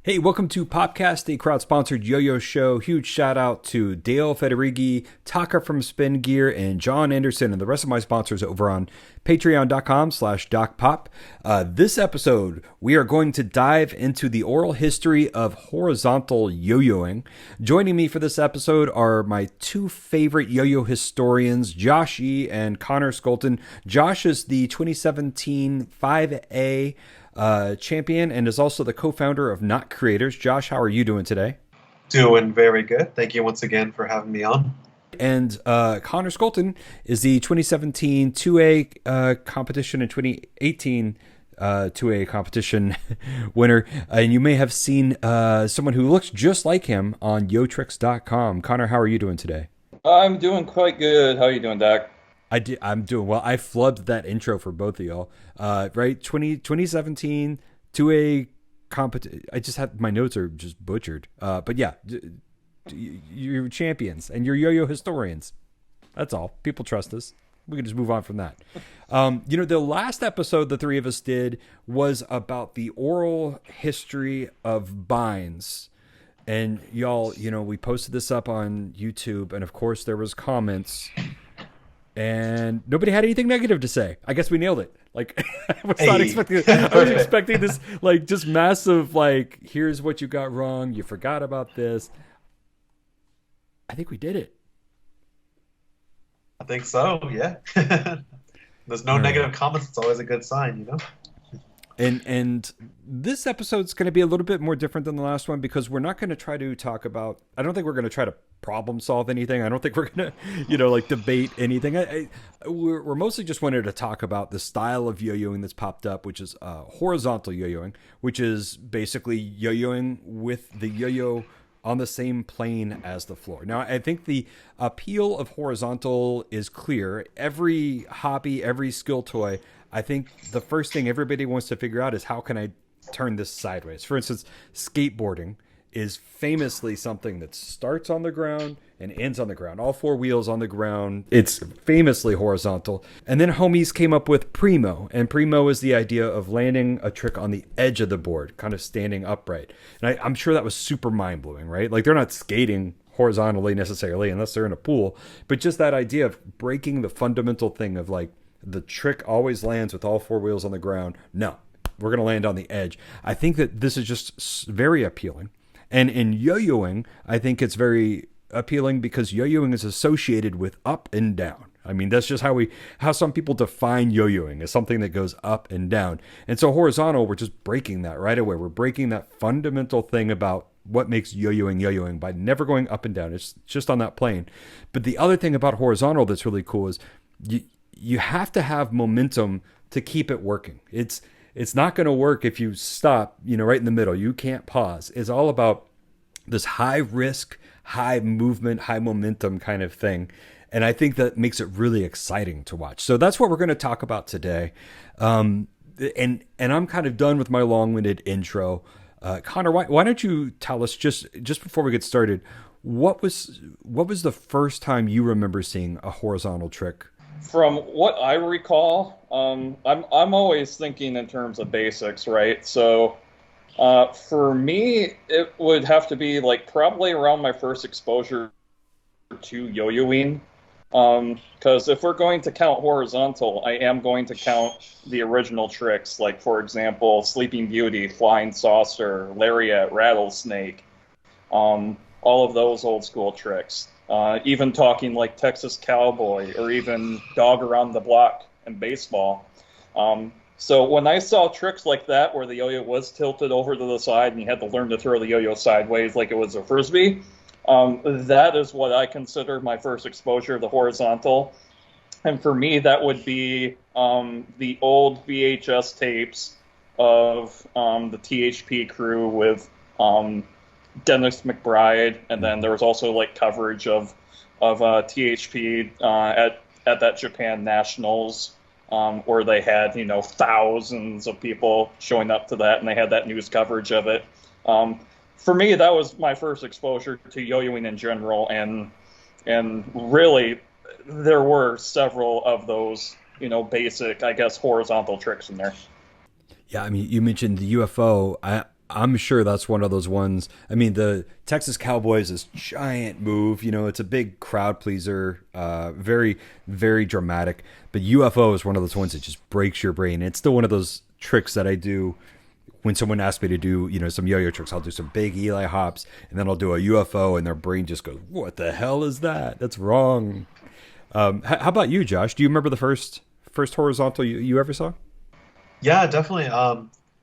Hey, welcome to PopCast, the crowd-sponsored yo-yo show. Huge shout out to Dale Federighi, Taka from Spin Gear, and John Anderson, and the rest of my sponsors over on patreon.com/DocPop. This episode, we are going to dive into the oral history of horizontal yo-yoing. Joining me for this episode are my two favorite yo-yo historians, Josh E. and Connor Scholten. Josh is the 2017 5A champion and is also the co-founder of Not Creators. Josh, how are you doing today? Doing very good. Thank you once again for having me on. And Connor Scholten is the 2017 2A competition and 2018 2A competition winner. And you may have seen someone who looks just like him on yotricks.com. Connor, how are you doing today? I'm doing quite good. How are you doing, Dak? I'm doing well. I flubbed that intro for both of y'all. Right? 2017 2A competition. I just have my notes are just butchered. But yeah, you're champions and you're yo-yo historians. That's all. People trust us. We can just move on from that. The last episode the three of us did was about the oral history of binds. And y'all, we posted this up on YouTube, and of course there was comments, and nobody had anything negative to say. I guess we nailed it. Like, I was not expecting it. I was expecting this, like, just massive, like, here's what you got wrong. You forgot about this. I think we did it. I think so, yeah. There's no negative comments. It's always a good sign, And this episode's going to be a little bit more different than the last one because we're not going to try to talk about, I don't think we're going to try to problem solve anything. I don't think we're going to, debate anything. We're mostly just wanted to talk about the style of yo-yoing that's popped up, which is horizontal yo-yoing, which is basically yo-yoing with the yo-yo on the same plane as the floor. Now, I think the appeal of horizontal is clear. Every hobby, every skill toy, I think the first thing everybody wants to figure out is how can I turn this sideways? For instance, skateboarding is famously something that starts on the ground and ends on the ground. All four wheels on the ground. It's famously horizontal. And then homies came up with primo. And primo is the idea of landing a trick on the edge of the board, kind of standing upright. And I'm sure that was super mind-blowing, right? Like, they're not skating horizontally necessarily unless they're in a pool. But just that idea of breaking the fundamental thing of, like, the trick always lands with all four wheels on the ground. No, we're going to land on the edge. I think that this is just very appealing. And in yo-yoing, I think it's very appealing because yo-yoing is associated with up and down. I mean, that's just how some people define yo-yoing as something that goes up and down. And so horizontal, we're just breaking that right away. We're breaking that fundamental thing about what makes yo-yoing by never going up and down. It's just on that plane. But the other thing about horizontal that's really cool is you have to have momentum to keep it working. It's not going to work if you stop, right in the middle. You can't pause. It's all about this high risk, high movement, high momentum kind of thing. And I think that makes it really exciting to watch. So that's what we're going to talk about today. And I'm kind of done with my long-winded intro. Connor, why don't you tell us just before we get started, what was the first time you remember seeing a horizontal trick? From what I recall, I'm always thinking in terms of basics, right? So for me, it would have to be like probably around my first exposure to yo-yoing. Because if we're going to count horizontal, I am going to count the original tricks, like, for example, Sleeping Beauty, Flying Saucer, Lariat, Rattlesnake, all of those old school tricks. Even talking like Texas Cowboy or even Dog Around the Block and baseball. So when I saw tricks like that where the yo-yo was tilted over to the side and you had to learn to throw the yo-yo sideways like it was a frisbee, that is what I consider my first exposure to horizontal. And for me, that would be the old VHS tapes of the THP crew with Dennis McBride, and then there was also like coverage of THP at that Japan Nationals, where they had thousands of people showing up to that, and they had that news coverage of it. For me, that was my first exposure to yo-yoing in general, and really there were several of those basic, I guess, horizontal tricks in there. Yeah, I mean, you mentioned the UFO. I'm sure that's one of those ones. I mean, the Texas Cowboy is this giant move. It's a big crowd pleaser, very, very dramatic. But UFO is one of those ones that just breaks your brain. It's still one of those tricks that I do when someone asks me to do, some yo-yo tricks. I'll do some big Eli hops, and then I'll do a UFO, and their brain just goes, "What the hell is that? That's wrong." How about you, Josh? Do you remember the first horizontal you ever saw? Yeah, definitely.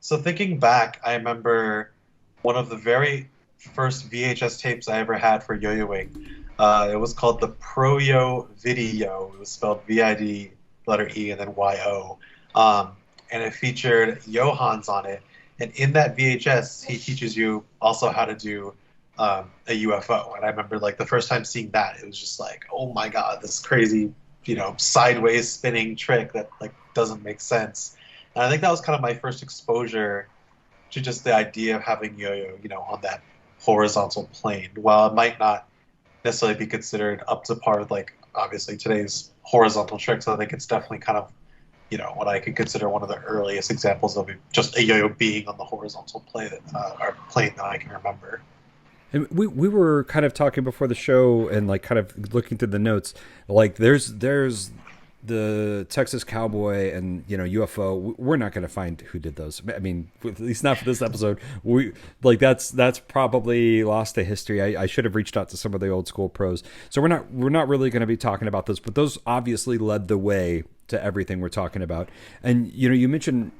So thinking back, I remember one of the very first VHS tapes I ever had for yo-yoing. It was called the Pro Yo Video. It was spelled VID, letter E, and then YO. And it featured Johans on it. And in that VHS, he teaches you also how to do a UFO. And I remember the first time seeing that, it was just like, oh my God, this crazy, sideways spinning trick that doesn't make sense. And I think that was kind of my first exposure to just the idea of having yo-yo, on that horizontal plane. While it might not necessarily be considered up to par with obviously today's horizontal tricks, I think it's definitely kind of what I could consider one of the earliest examples of just a yo-yo being on the horizontal plane that I can remember. And we were kind of talking before the show and kind of looking through the notes. There's the Texas Cowboy and UFO. We're not going to find who did those. I mean, at least not for this episode. That's probably lost to history. I should have reached out to some of the old school pros. So we're not really going to be talking about those. But those obviously led the way to everything we're talking about. And you mentioned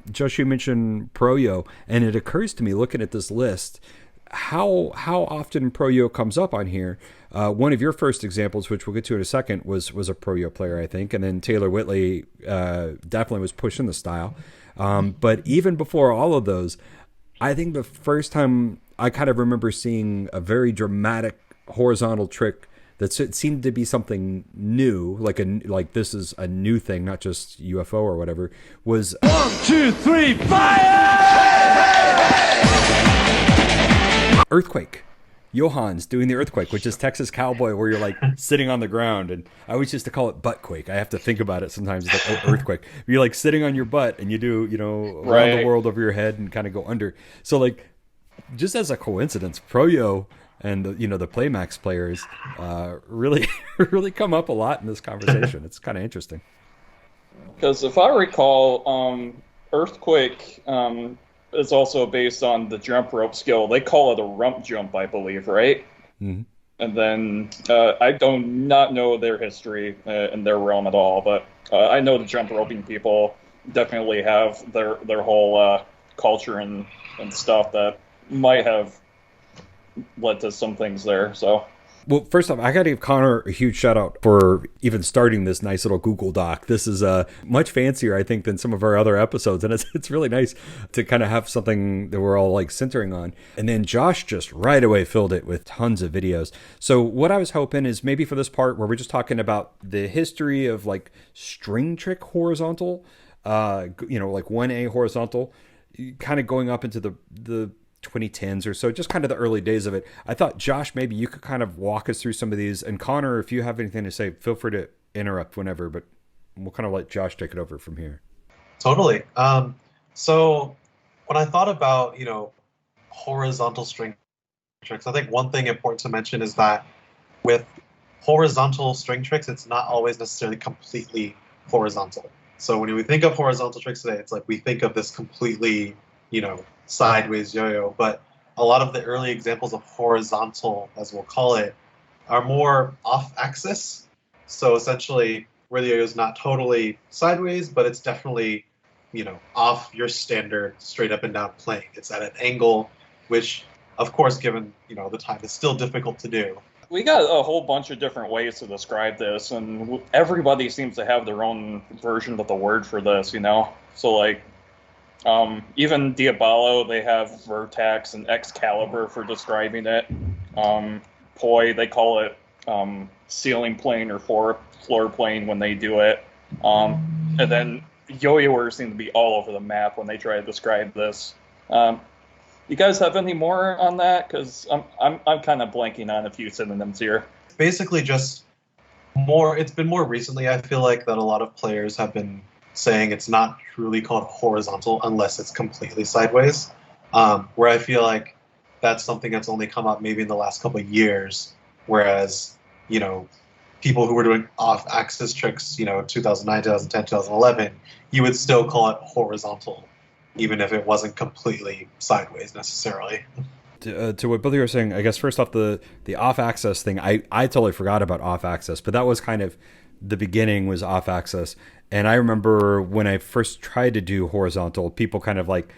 Pro Yo, and it occurs to me looking at this list how often Pro Yo comes up on here. One of your first examples, which we'll get to in a second, was a Pro Yo player, I think, and then Taylor Whitley definitely was pushing the style. But even before all of those, I think the first time I kind of remember seeing a very dramatic horizontal trick that seemed to be something new, like this is a new thing, not just UFO or whatever, was 1, 2, 3, fire! Earthquake. Johans doing the earthquake, which is Texas Cowboy, where you're sitting on the ground, and I always used to call it butt quake. I have to think about it sometimes. It's like earthquake. You're sitting on your butt, and you do around the world over your head and kind of go under. So just as a coincidence, Pro Yo and the Playmax players really really come up a lot in this conversation. It's kind of interesting. Because if I recall, earthquake is also based on the jump rope skill. They call it a rump jump, I believe, right? Mm-hmm. And then I do not know their history in their realm at all, but I know the jump roping people definitely have their whole culture and stuff that might have led to some things there. So, well, first off, I got to give Connor a huge shout out for even starting this nice little Google Doc. This is much fancier, I think, than some of our other episodes, and it's really nice to kind of have something that we're all centering on. And then Josh just right away filled it with tons of videos. So what I was hoping is maybe for this part where we're just talking about the history of string trick horizontal, 1A horizontal, kind of going up into the 2010s or so, just kind of the early days of it. I thought, Josh, maybe you could kind of walk us through some of these. And Connor, if you have anything to say, feel free to interrupt whenever, but we'll kind of let Josh take it over from here. Totally. So when I thought about, horizontal string tricks, I think one thing important to mention is that with horizontal string tricks, it's not always necessarily completely horizontal. So when we think of horizontal tricks today, it's we think of this completely, sideways yo-yo, but a lot of the early examples of horizontal, as we'll call it, are more off-axis. So essentially, where the yo-yo is not totally sideways, but it's definitely, off your standard straight up and down plane. It's at an angle, which, of course, given the time, is still difficult to do. We got a whole bunch of different ways to describe this, and everybody seems to have their own version of the word for this, So even Diabolo, they have Vertax and Excalibur for describing it. Poi, they call it ceiling plane or floor plane when they do it. And then yo-yoers seem to be all over the map when they try to describe this. You guys have any more on that? Because I'm kind of blanking on a few synonyms here. Basically, just more. It's been more recently. I feel like that a lot of players have been saying it's not truly called horizontal unless it's completely sideways. where I feel like that's something that's only come up maybe in the last couple of years, whereas, people who were doing off-axis tricks, 2009, 2010, 2011, you would still call it horizontal, even if it wasn't completely sideways necessarily. To what both of you are saying, I guess first off, the off-axis thing, I totally forgot about off-axis, but that was kind of the beginning was off-axis. And I remember when I first tried to do horizontal, people kind of like,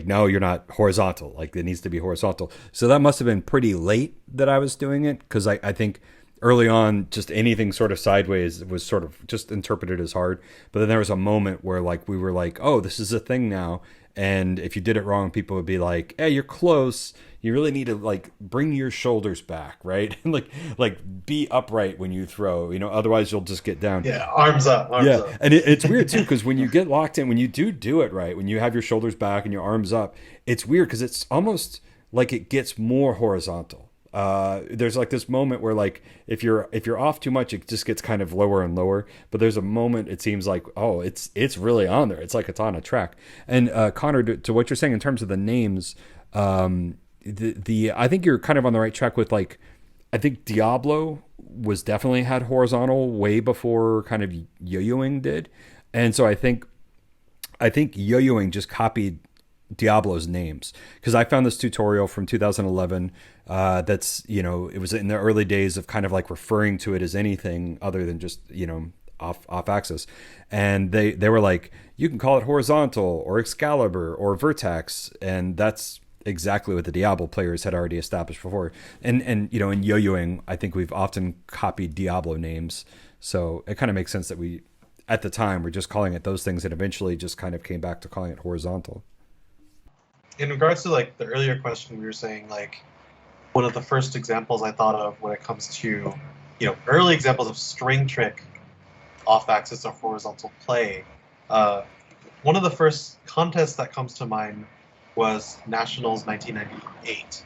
no, you're not horizontal. Like, it needs to be horizontal. So that must have been pretty late that I was doing it, because I think early on, just anything sort of sideways was sort of just interpreted as hard. But then there was a moment where like we were like, oh, this is a thing now. And if you did it wrong, people would be like, hey, you're close. You really need to like bring your shoulders back, right? like be upright when you throw, otherwise you'll just get down. Yeah, arms up. Up. And it's weird too, because when you get locked in, when you do it right, when you have your shoulders back and your arms up, it's weird because it's almost like it gets more horizontal. There's like this moment where like if you're off too much, it just gets kind of lower and lower. But there's a moment it seems like, oh, it's really on there. It's like it's on a track. And Connor, to what you're saying in terms of the names, the I think you're kind of on the right track with like, I think Diablo was definitely had horizontal way before kind of yo-yoing did, and so I think yo-yoing just copied Diablo's names, because I found this tutorial from 2011 that's it was in the early days of kind of like referring to it as anything other than just off axis, and they were like, you can call it horizontal or Excalibur or Vertex, and that's exactly what the Diablo players had already established before. And in yo-yoing, I think we've often copied Diablo names, so it kind of makes sense that we at the time were just calling it those things and eventually just kind of came back to calling it horizontal. In regards to like the earlier question, we were saying like one of the first examples I thought of when it comes to early examples of string trick off-axis or horizontal play. One of the first contests that comes to mind was Nationals 1998.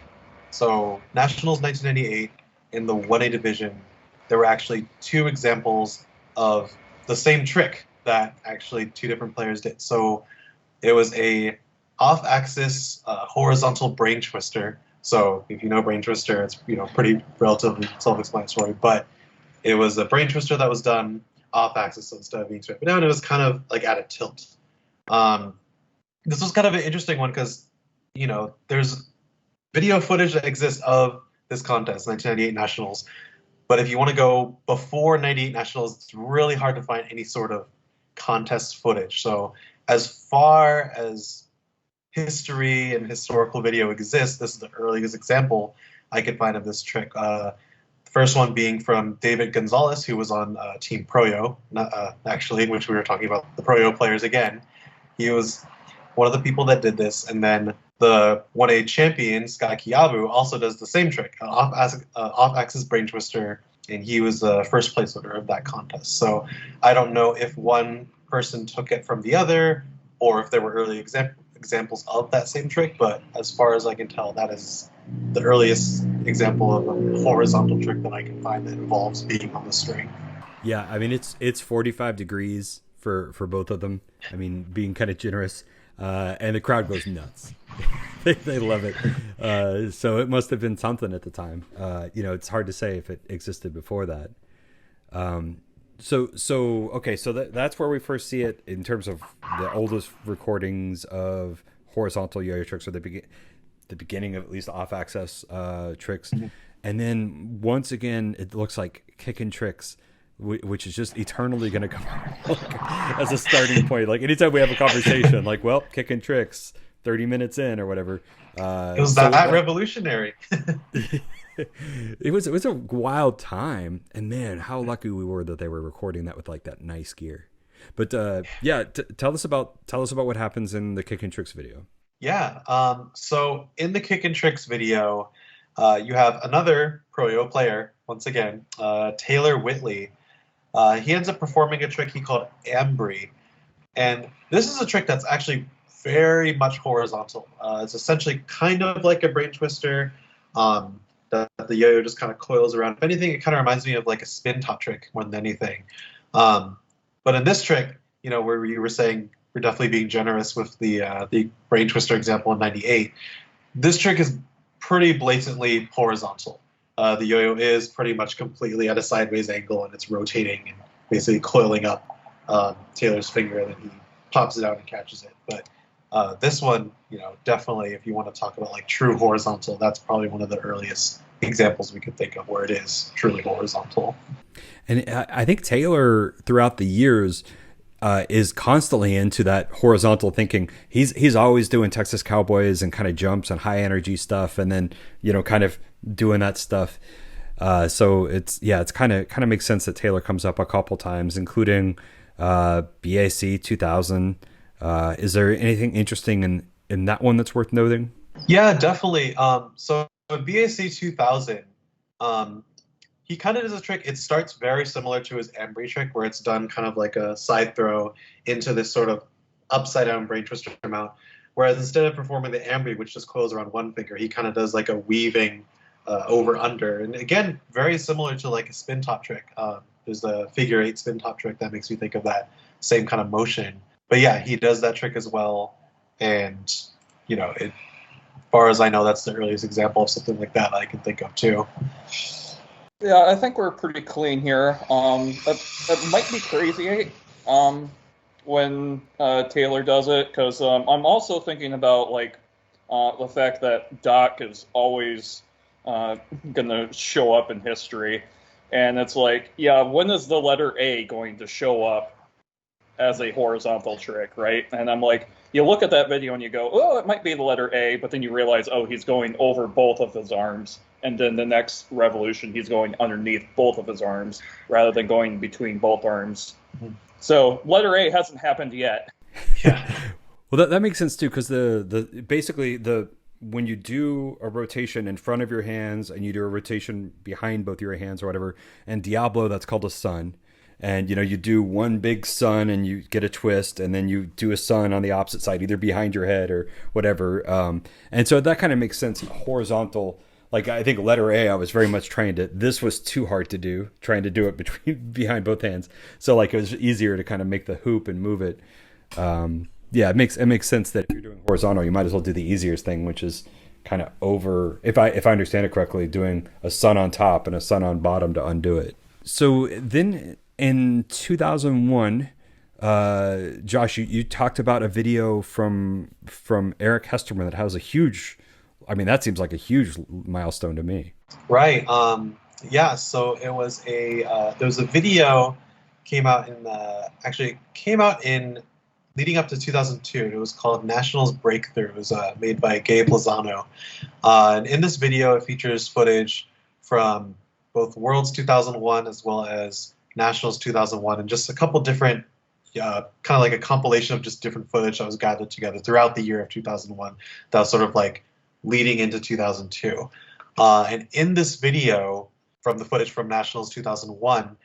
So Nationals 1998 in the 1A division, there were actually two examples of the same trick that actually two different players did. So it was a off-axis horizontal brain twister. So if you know brain twister, it's pretty relatively self-explanatory. But it was a brain twister that was done off-axis, so instead of being straight down, it was kind of like at a tilt. This was kind of an interesting one because there's video footage that exists of this contest, 1998 Nationals. But if you want to go before 98 Nationals, it's really hard to find any sort of contest footage. So as far as history and historical video exists, this is the earliest example I could find of this trick. The first one being from David Gonzales, who was on Team Pro-Yo, actually, in which we were talking about the Pro-Yo players again. He was one of the people that did this, and then the 1A champion, Sky Kiyabu, also does the same trick, off-axis brain twister, and he was the first place winner of that contest. So I don't know if one person took it from the other, or if there were early examples of that same trick, but as far as I can tell, that is the earliest example of a horizontal trick that I can find that involves being on the string. Yeah, I mean, it's 45 degrees for both of them. I mean, being kind of generous, and the crowd goes nuts. They love it. So it must have been something at the time. It's hard to say if it existed before that. Okay, so that's where we first see it in terms of the oldest recordings of horizontal yo-yo tricks, or the beginning of at least off-axis tricks. Mm-hmm. And then once again, it looks like kicking tricks, which is just eternally going to come as a starting point. Like anytime we have a conversation, like, well, kicking tricks, 30 minutes in or whatever. It was that revolutionary. It was a wild time, and man, how lucky we were that they were recording that with like that nice gear. But tell us about what happens in the Kick and Tricks video. Yeah. So in the Kick and Tricks video, you have another Pro-Yo player once again, Taylor Whitley. He ends up performing a trick he called Ambry, and this is a trick that's actually very much horizontal. It's essentially kind of like a brain twister. That the yo-yo just kind of coils around. If anything, it kind of reminds me of like a spin top trick more than anything. But in this trick, where you were saying we're definitely being generous with the brain twister example in '98. This trick is pretty blatantly horizontal. The yo-yo is pretty much completely at a sideways angle, and it's rotating and basically coiling up Taylor's finger, and then he pops it out and catches it. But this one, definitely, if you want to talk about like true horizontal, that's probably one of the earliest examples we could think of where it is truly horizontal. And I think Taylor, throughout the years, is constantly into that horizontal thinking. He's always doing Texas Cowboys and kind of jumps and high energy stuff, and then kind of doing that stuff. So it's kind of makes sense that Taylor comes up a couple times, including BAC 2000. Is there anything interesting in that one that's worth noting? Yeah, definitely. So BAC 2000, he kind of does a trick. It starts very similar to his Embry trick, where it's done kind of like a side throw into this sort of upside down brain twister mount. Whereas instead of performing the Embry, which just coils around one finger, he kind of does like a weaving over under. And again, very similar to like a spin top trick. There's a figure 8 spin top trick that makes me think of that same kind of motion. But yeah, he does that trick as well. And, as far as I know, that's the earliest example of something like that I can think of too. Yeah, I think we're pretty clean here. It might be crazy when Taylor does it, because I'm also thinking about like the fact that Doc is always going to show up in history, and it's like, yeah, when is the letter A going to show up as a horizontal trick, right? And I'm like, you look at that video and you go, oh, it might be the letter A, but then you realize, oh, he's going over both of his arms. And then the next revolution, he's going underneath both of his arms rather than going between both arms. Mm-hmm. So letter A hasn't happened yet. Yeah. Well, that makes sense too, because basically when you do a rotation in front of your hands and you do a rotation behind both your hands or whatever, and Diablo, that's called a sun. And, you do one big sun and you get a twist, and then you do a sun on the opposite side, either behind your head or whatever. And so that kind of makes sense. Horizontal, like I think letter A, I was very much this was too hard to do, trying to do it behind both hands. So like it was easier to kind of make the hoop and move it. It makes sense that if you're doing horizontal, you might as well do the easiest thing, which is kind of over, if I understand it correctly, doing a sun on top and a sun on bottom to undo it. So then in 2001, Josh, you talked about a video from Eric Hesterman that has a huge, that seems like a huge milestone to me. Right. So it was there was a video came out in leading up to 2002. It was called Nationals Breakthrough. It was made by Gabe Lozano. And in this video, it features footage from both Worlds 2001 as well as Nationals 2001, and just a couple different, kind of like a compilation of just different footage that was gathered together throughout the year of 2001 that was sort of like leading into 2002. And in this video, from the footage from Nationals 2001,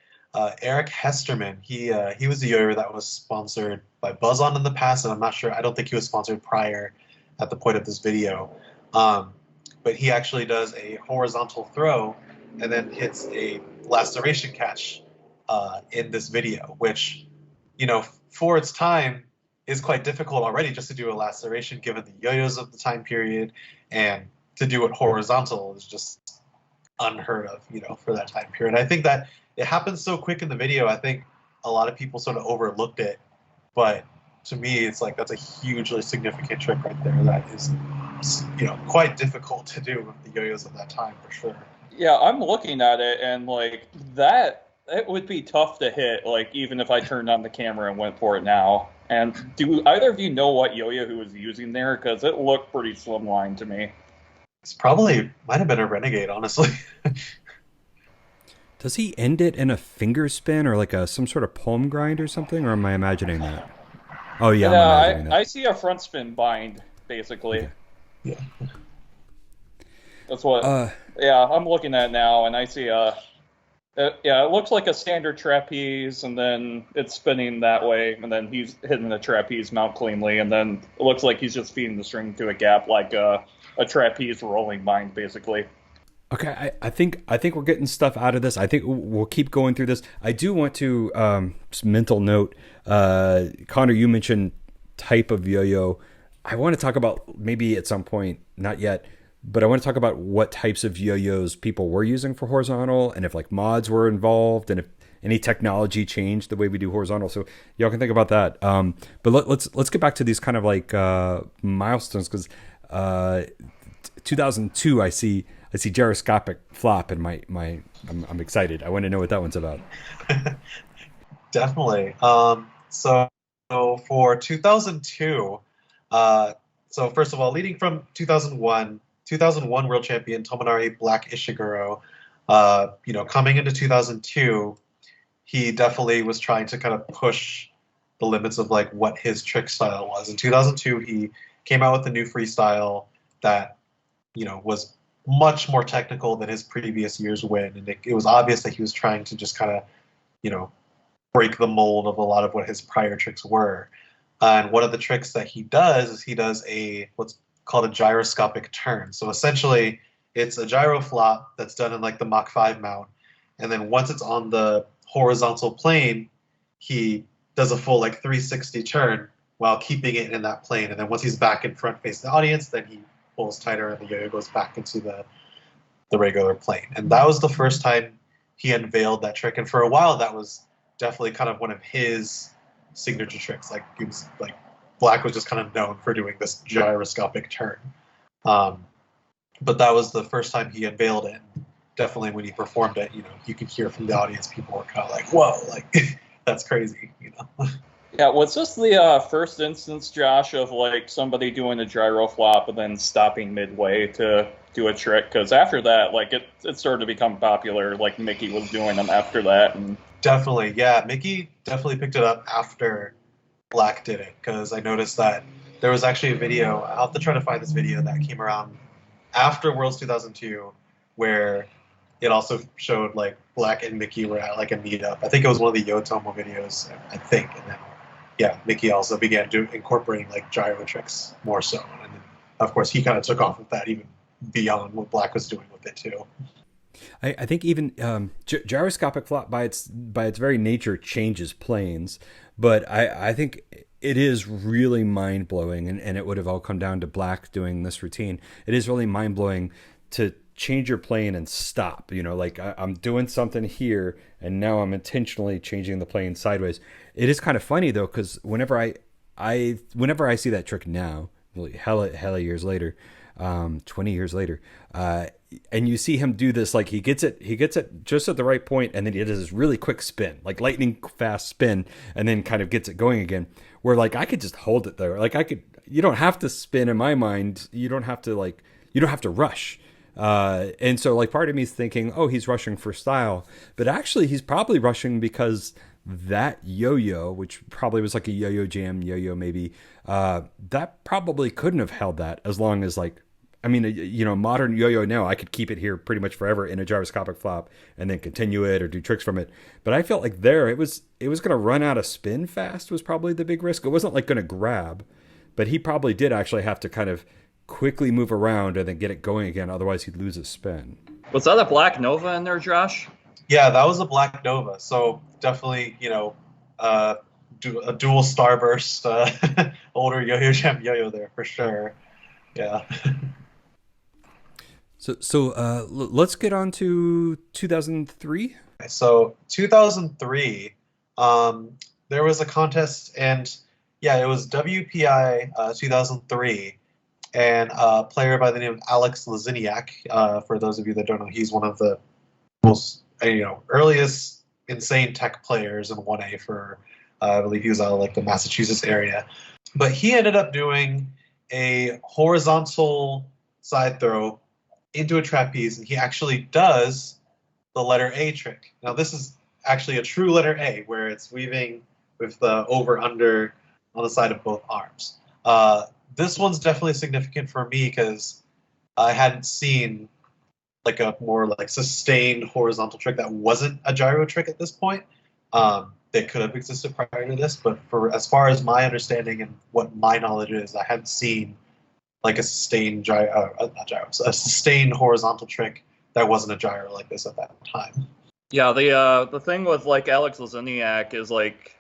Eric Hesterman, he was a yo-yo that was sponsored by Buzz-On in the past, and I don't think he was sponsored prior at the point of this video. But he actually does a horizontal throw and then hits a laceration catch in this video, which, for its time is quite difficult already just to do a laceration given the yo-yos of the time period, and to do it horizontal is just unheard of, for that time period. I think that it happens so quick in the video, I think a lot of people sort of overlooked it, but to me, it's like that's a hugely significant trick right there that is, quite difficult to do with the yo-yos of that time, for sure. Yeah, I'm looking at it, and like that, it would be tough to hit, like even if I turned on the camera and went for it now. And do either of you know what yo-yo he was using there? Because it looked pretty slimline to me. It's probably might have been a Renegade, honestly. Does he end it in a finger spin or like some sort of palm grind or something? Or am I imagining that? Oh yeah, I'm imagining that. I see a front spin bind basically. Okay. Yeah. That's what. I'm looking at it now, and I see it looks like a standard trapeze, and then it's spinning that way, and then he's hitting the trapeze mount cleanly, and then it looks like he's just feeding the string to a gap like a trapeze rolling bind, basically. Okay, I think we're getting stuff out of this. I think we'll keep going through this. I do want to mental note, Connor, you mentioned type of yo-yo. I want to talk about maybe at some point, not yet, but I want to talk about what types of yo-yos people were using for horizontal, and if like mods were involved, and if any technology changed the way we do horizontal. So y'all can think about that. But let's get back to these kind of like milestones, because 2002 I see gyroscopic flop, and I'm excited. I want to know what that one's about. Definitely. So for 2002, so first of all, leading from 2001 world champion Tomonari Black Ishiguro, coming into 2002, he definitely was trying to kind of push the limits of like what his trick style was. In 2002, he came out with a new freestyle that, was much more technical than his previous year's win, and it was obvious that he was trying to just kind of, break the mold of a lot of what his prior tricks were. And one of the tricks that he does is he does what's called a gyroscopic turn. So essentially, it's a gyro flop that's done in like the Mach 5 mount, and then once it's on the horizontal plane, he does a full like 360 turn while keeping it in that plane. And then once he's back in front facing the audience, then he pulls tighter and the yo-yo goes back into the regular plane. And that was the first time he unveiled that trick. And for a while, that was definitely kind of one of his signature tricks. Like he was like Black was just kind of known for doing this gyroscopic turn. But that was the first time he unveiled it. Definitely when he performed it, you could hear from the audience, people were kind of like, whoa, like that's crazy, Yeah, was this the first instance, Josh, of like somebody doing a gyro flop and then stopping midway to do a trick? Because after that, like it started to become popular. Like Mickey was doing them after that, and definitely, yeah, Mickey definitely picked it up after Black did it. Because I noticed that there was actually a video. I'll have to try to find this video that came around after Worlds 2002, where it also showed like Black and Mickey were at like a meetup. I think it was one of the Yotomo videos, I think. And then, yeah, Mickey also began incorporating like gyro tricks more so. And then, of course, he kind of took off with that even beyond what Black was doing with it too. I think even gyroscopic flop by its very nature changes planes, but I think it is really mind-blowing, and it would have all come down to Black doing this routine. It is really mind-blowing to change your plane and stop, like I'm doing something here and now I'm intentionally changing the plane sideways. It is kind of funny though, because whenever I see that trick now, really hella years later, 20 years later, and you see him do this, like he gets it just at the right point, and then he does this really quick spin, like lightning fast spin, and then kind of gets it going again, where like I could just hold it there. Like you don't have to spin in my mind. You don't have to rush. And so like part of me is thinking, oh, he's rushing for style, but actually he's probably rushing because that yo-yo, which probably was like a yo-yo jam yo-yo maybe, that probably couldn't have held that as long as like, I mean, modern yo-yo now, I could keep it here pretty much forever in a gyroscopic flop and then continue it or do tricks from it. But I felt like it was going to run out of spin fast was probably the big risk. It wasn't like going to grab, but he probably did actually have to kind of quickly move around and then get it going again. Otherwise, he'd lose his spin. Was that a Black Nova in there, Josh? Yeah, that was a Black Nova. So definitely, a dual starburst, older yo-yo jam yo-yo there for sure. Yeah. So let's get on to 2003. So 2003, there was a contest, and yeah, it was WPI 2003. And a player by the name of Alex Lozyniak, for those of you that don't know, he's one of the most earliest insane tech players in 1A for, I believe he was out of like the Massachusetts area. But he ended up doing a horizontal side throw into a trapeze, and he actually does the letter A trick. Now this is actually a true letter A, where it's weaving with the over-under on the side of both arms. This one's definitely significant for me because I hadn't seen like a more like sustained horizontal trick that wasn't a gyro trick at this point. They could have existed prior to this, but for as far as my understanding and what my knowledge is, I hadn't seen like a sustained a sustained horizontal trick that wasn't a gyro like this at that time. Yeah, the thing with like Alex Lozyniak is like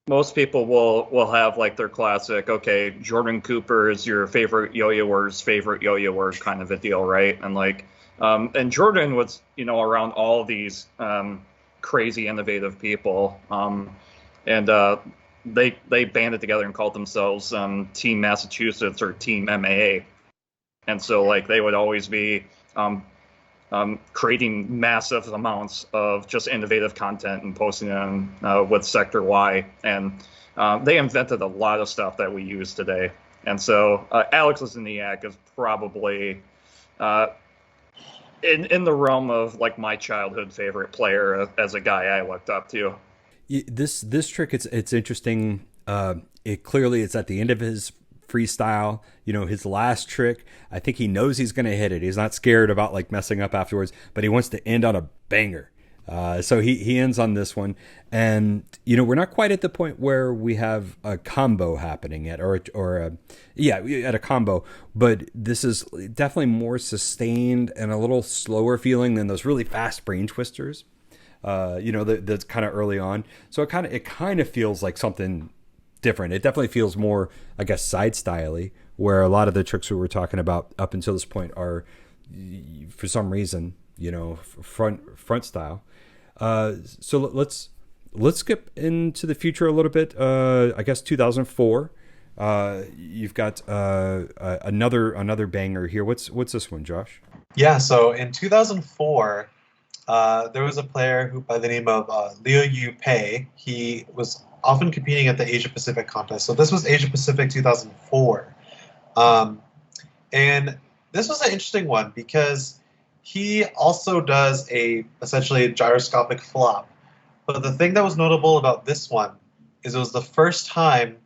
most people will have like their classic, okay, Jordan Cooper is your favorite yo-yoer's favorite yo-yoer kind of a deal, right? And like, and Jordan was, around all these crazy innovative people, and they banded together and called themselves Team Massachusetts or Team MAA, and so like they would always be creating massive amounts of just innovative content and posting them with Sector Y. And they invented a lot of stuff that we use today. And so Alex Lozyniak is probably in the realm of like my childhood favorite player as a guy I looked up to. This trick, it's interesting. It's at the end of his freestyle, his last trick. I think he knows he's going to hit it. He's not scared about like messing up afterwards, but he wants to end on a banger. So he ends on this one, and we're not quite at the point where we have a combo happening yet, at a combo. But this is definitely more sustained and a little slower feeling than those really fast brain twisters. That's kind of early on. So it kind of feels like something different. It definitely feels more, I guess, side style-y, where a lot of the tricks we were talking about up until this point are, for some reason, front style. So let's skip into the future a little bit. I guess 2004. You've got another banger here. What's this one, Josh? Yeah. So in 2004, there was a player who by the name of Liu Yu Pei. He was often competing at the Asia Pacific contest. So this was Asia Pacific 2004. And this was an interesting one because he also does essentially a gyroscopic flop. But the thing that was notable about this one is it was the first time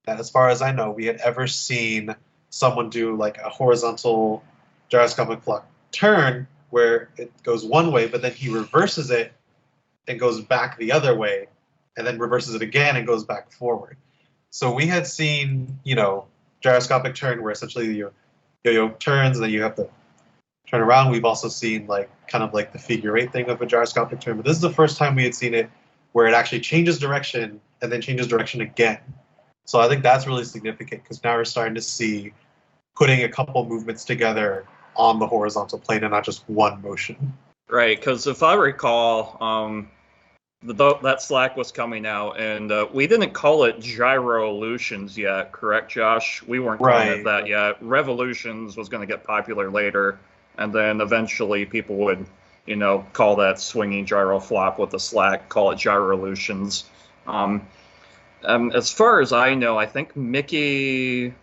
that, as far as I know, we had ever seen someone do like a horizontal gyroscopic flop turn where it goes one way, but then he reverses it and goes back the other way, and then reverses it again and goes back forward. So we had seen, gyroscopic turn where essentially the yo-yo turns and then you have to turn around. We've also seen kind of like the figure eight thing of a gyroscopic turn, but this is the first time we had seen it where it actually changes direction and then changes direction again. So I think that's really significant because now we're starting to see putting a couple movements together on the horizontal plane and not just one motion. Right, because if I recall, that Slack was coming out, and we didn't call it Gyro-lutions yet, correct, Josh? We weren't calling it that yet. Revolutions was going to get popular later, and then eventually people would, call that swinging gyro flop with the Slack, call it Gyro-lutions. As far as I know, I think Mickey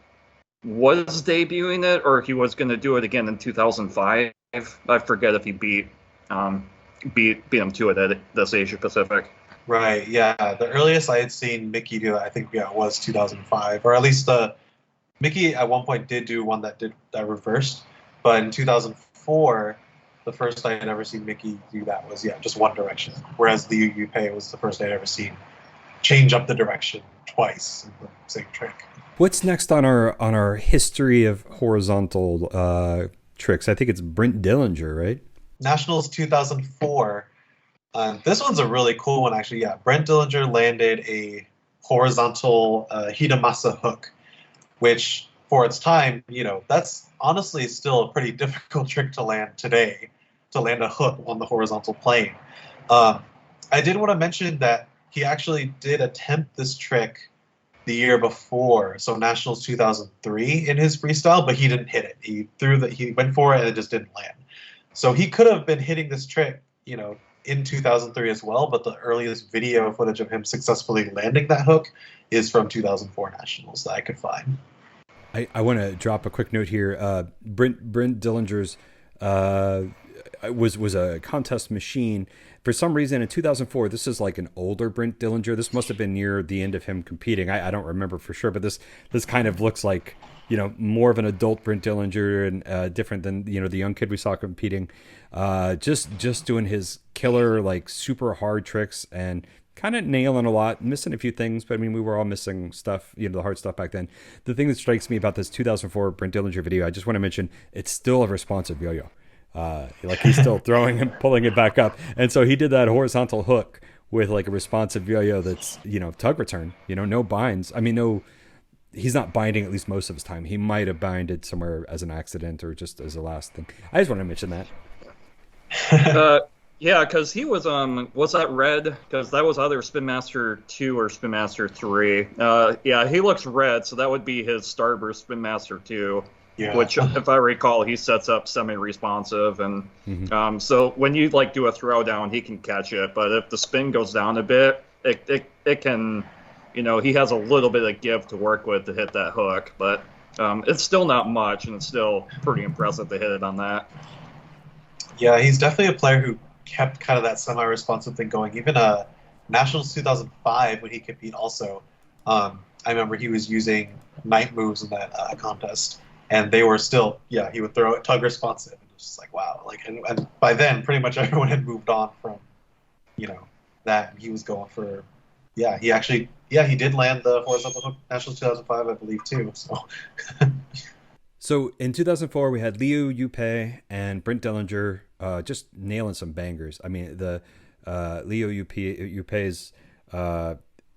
was debuting it, or he was going to do it again in 2005. I forget if he beat him to it at this Asia Pacific. Right, yeah. The earliest I had seen Mickey do that, I think, was 2005. Or at least Mickey at one point did do one that reversed. But in 2004, the first I had ever seen Mickey do that was, just one direction. Whereas the Liu Yu Pei was the first I'd ever seen change up the direction twice in the same trick. What's next on our history of horizontal tricks? I think it's Brent Dillinger, right? Nationals 2004. This one's a really cool one, actually. Yeah, Brent Dillinger landed a horizontal Hidamasa hook, which for its time, that's honestly still a pretty difficult trick to land today, to land a hook on the horizontal plane. I did want to mention that he actually did attempt this trick the year before, so Nationals 2003 in his freestyle, but he didn't hit it. He went for it and it just didn't land. So he could have been hitting this trick, in 2003 as well, but the earliest video footage of him successfully landing that hook is from 2004 Nationals that I could find. I want to drop a quick note here. Brent Dillinger's was a contest machine. For some reason, in 2004, this is like an older Brent Dillinger. This must have been near the end of him competing. I don't remember for sure, but this kind of looks like, more of an adult Brent Dillinger and different than, the young kid we saw competing. Just doing his killer, like super hard tricks and kind of nailing a lot, missing a few things. But I mean, we were all missing stuff, the hard stuff back then. The thing that strikes me about this 2004 Brent Dillinger video, I just want to mention, it's still a responsive yo-yo. Like he's still throwing and pulling it back up. And so he did that horizontal hook with like a responsive yo-yo that's, tug return, no binds. I mean, no, he's not binding at least most of his time. He might have binded somewhere as an accident or just as a last thing. I just want to mention that. Yeah, because he was that red? Because that was either Spin Master 2 or Spin Master 3. Yeah, he looks red, so that would be his Starburst Spin Master 2. Yeah. Which, if I recall, he sets up semi-responsive, and so when you like do a throwdown, he can catch it. But if the spin goes down a bit, it can, he has a little bit of give to work with to hit that hook. But it's still not much, and it's still pretty impressive to hit it on that. Yeah, he's definitely a player who kept kind of that semi-responsive thing going. Even Nationals 2005 when he competed also, I remember he was using night moves in that contest. And they were still, he would throw it tug responsive. And it was just like, wow. Like, and by then, pretty much everyone had moved on from, that. He was going for, he did land the horizontal hook Nationals 2005, I believe, too. So, so in 2004, we had Liu Yu Pei and Brent Dillinger just nailing some bangers. I mean, the Liu Yu Pei's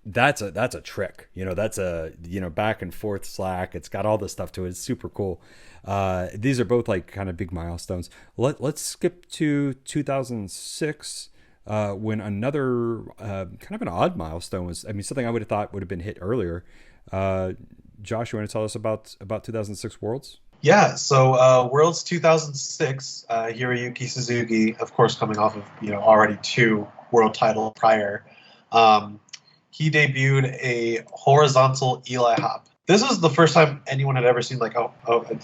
that's a trick, that's a, back and forth slack. It's got all this stuff to it. It's super cool. These are both like kind of big milestones. Let's skip to 2006, when another, kind of an odd milestone was, something I would have thought would have been hit earlier. Josh, you want to tell us about 2006 Worlds? Yeah. So, Worlds 2006, Hiroyuki Suzuki, of course, coming off of, already 2 world title prior, he debuted a horizontal Eli hop. This was the first time anyone had ever seen like an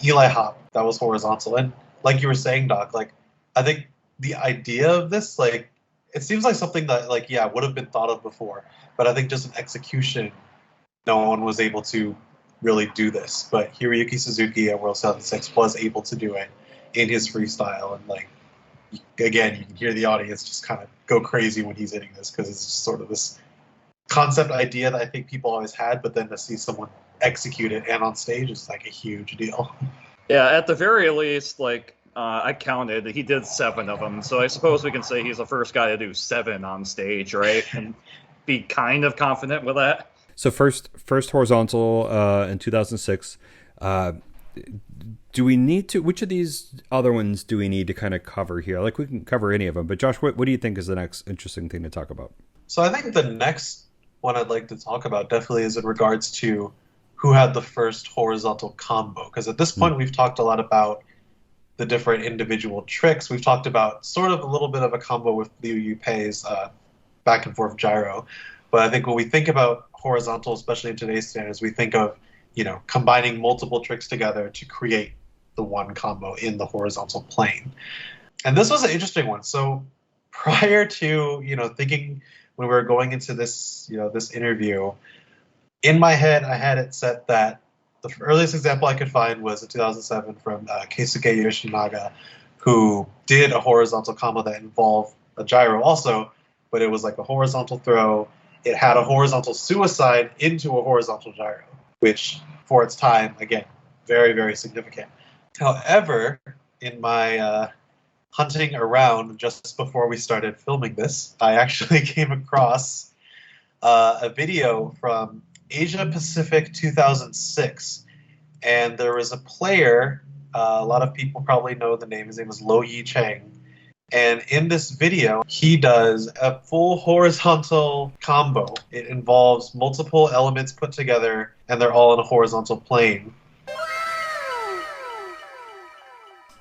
Eli hop that was horizontal. And like you were saying, Doc, like I think the idea of this, like it seems like something that like would have been thought of before, but I think just in execution, no one was able to really do this. But Hiroyuki Suzuki at World 2006 was able to do it in his freestyle, and like again, you can hear the audience just kind of go crazy when he's hitting this because it's just sort of this concept idea that I think people always had, but then to see someone execute it and on stage is like a huge deal. Yeah, at the very least, like I counted, he did 7 of them, so I suppose we can say he's the first guy to do 7 on stage, right? And be kind of confident with that. So first horizontal in 2006. Do we need to? Which of these other ones do we need to kind of cover here? Like we can cover any of them, but Josh, what do you think is the next interesting thing to talk about? So I think the next one I'd like to talk about definitely is in regards to who had the first horizontal combo. Because at this point, we've talked a lot about the different individual tricks. We've talked about sort of a little bit of a combo with Liu Yu Pei's back and forth gyro. But I think when we think about horizontal, especially in today's standards, we think of, combining multiple tricks together to create the one combo in the horizontal plane. And this was an interesting one. So prior to, thinking when we were going into this, this interview, in my head, I had it set that the earliest example I could find was in 2007 from Keisuke Yoshinaga, who did a horizontal combo that involved a gyro also, but it was like a horizontal throw. It had a horizontal suicide into a horizontal gyro, which for its time, again, very, very significant. However, in my hunting around just before we started filming this, I actually came across a video from Asia Pacific 2006, and there was a player, a lot of people probably know the name, his name was Luo Yi Cheng, and in this video, he does a full horizontal combo. It involves multiple elements put together, and they're all in a horizontal plane.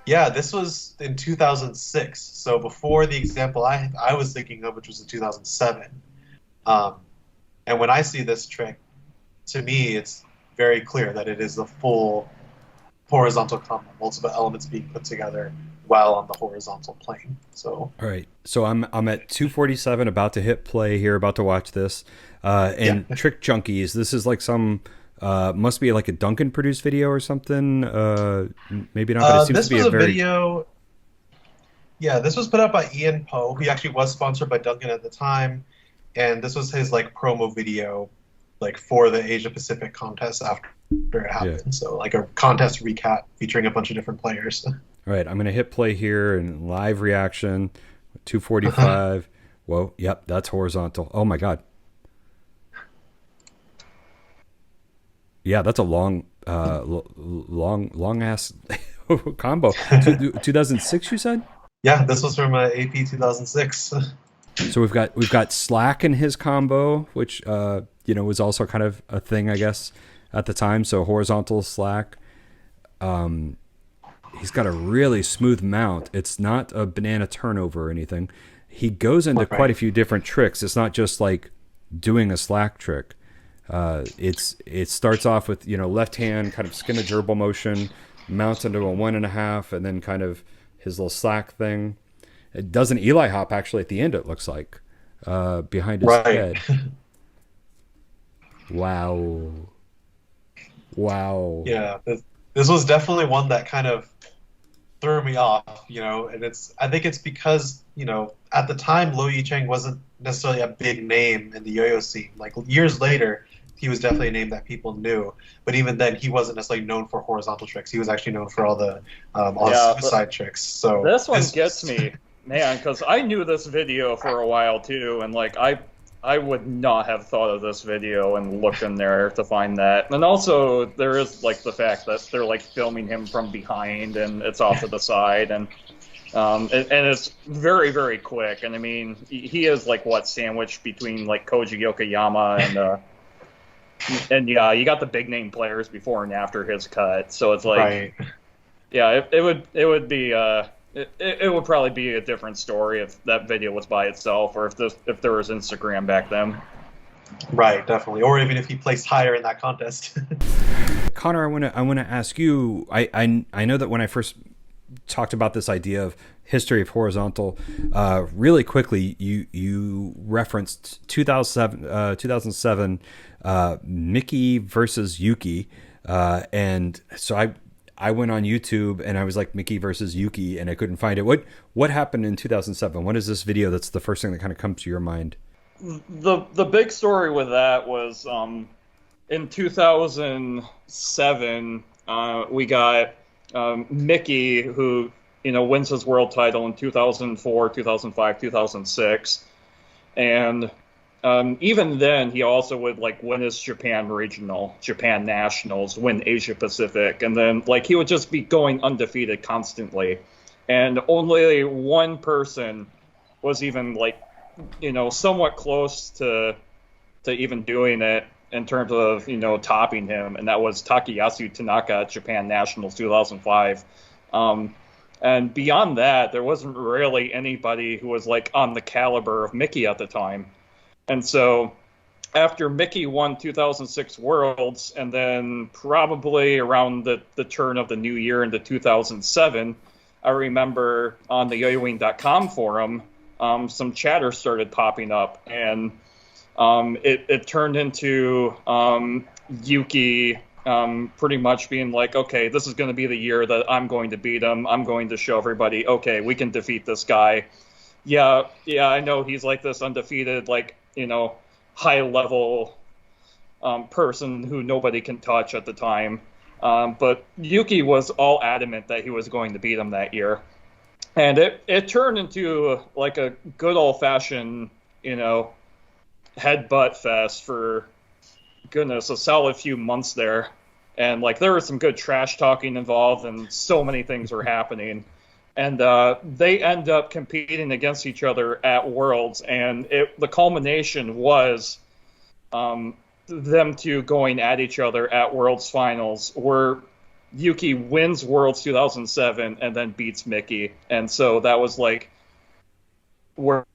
Yeah, this was in 2006, so before the example I was thinking of, which was in 2007. And when I see this trick, to me, it's very clear that it is a full horizontal combo, multiple elements being put together while on the horizontal plane. So all right, so I'm at 247, about to hit play here, about to watch this. Trick Junkies, this is like some must be like a Duncan produced video or something. Maybe not, but it seems to be a very video. Yeah, this was put out by Ian Poe. He actually was sponsored by Duncan at the time, and this was his like promo video, like for the Asia Pacific contest after it happened. Yeah. So like a contest recap featuring a bunch of different players. All right, I'm gonna hit play here and live reaction. 245. Whoa, yep, that's horizontal. Oh my god. Yeah, that's a long ass combo. 2006, you said? Yeah, this was from AP 2006. So we've got Slack in his combo, which was also kind of a thing, I guess, at the time. So horizontal Slack. He's got a really smooth mount. It's not a banana turnover or anything. He goes into quite a few different tricks. It's not just like doing a Slack trick. It starts off with left hand kind of skin to gerbil motion, mounts into a 1.5, and then kind of his little Slack thing. It does an Eli hop actually at the end. It looks like behind his head. Wow. Yeah, this was definitely one that kind of threw me off, and I think it's because at the time Luo Yi Cheng wasn't necessarily a big name in the yo-yo scene. Like years later, he was definitely a name that people knew, but even then, he wasn't necessarily known for horizontal tricks. He was actually known for all the suicide tricks. So this one gets me, man, because I knew this video for a while too, and like I would not have thought of this video and looked in there to find that. And also, there is like the fact that they're like filming him from behind, and it's off to the side, and it's very, very quick. And I mean, he is like sandwiched between like Koji Yokoyama and yeah, you got the big name players before and after his cut. So it's like, yeah, it would be. It would probably be a different story if that video was by itself, or if there was Instagram back then. Right, definitely, or even if he placed higher in that contest. Connor, I want to ask you. I know that when I first talked about this idea of history of horizontal, really quickly, you referenced 2007 Mickey versus Yuuki, and so I went on YouTube and I was like Mickey versus Yuuki, and I couldn't find it. What happened in 2007? What is this video that's the first thing that kind of comes to your mind? The big story with that was in 2007 we got Mickey, who wins his world title in 2004, 2005, 2006, and even then, he also would win his Japan regional, Japan nationals, win Asia Pacific, and then he would just be going undefeated constantly, and only one person was even somewhat close to even doing it in terms of topping him, and that was Takayasu Tanaka at Japan Nationals 2005. And beyond that, there wasn't really anybody who was on the caliber of Mickey at the time. And so after Mickey won 2006 Worlds, and then probably around the turn of the new year into 2007, I remember on the yo-yoing.com forum, some chatter started popping up, and it turned into Yuuki pretty much being like, okay, this is going to be the year that I'm going to beat him. I'm going to show everybody, okay, we can defeat this guy. Yeah, I know he's this undefeated, high-level person who nobody can touch at the time. But Yuuki was all adamant that he was going to beat him that year. And it turned into, a good old-fashioned, headbutt fest for, goodness, a solid few months there. And, there was some good trash-talking involved, and so many things were happening. And they end up competing against each other at Worlds, and the culmination was them two going at each other at Worlds Finals, where Yuuki wins Worlds 2007 and then beats Mickey. And so that was where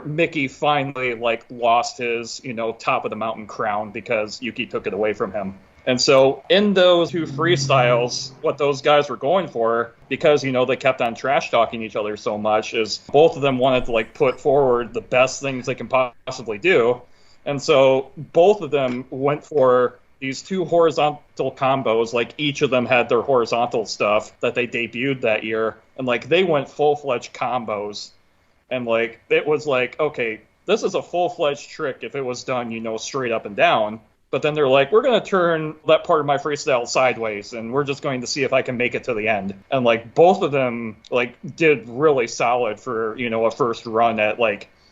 Mickey finally lost his top of the mountain crown because Yuuki took it away from him. And so in those two freestyles, what those guys were going for, because, they kept on trash-talking each other so much, is both of them wanted to, put forward the best things they can possibly do. And so both of them went for these two horizontal combos. Each of them had their horizontal stuff that they debuted that year. And, they went full-fledged combos. And, it was okay, this is a full-fledged trick if it was done, straight up and down. But then they're we're going to turn that part of my freestyle sideways, and we're just going to see if I can make it to the end. And, both of them, did really solid for, a first run at,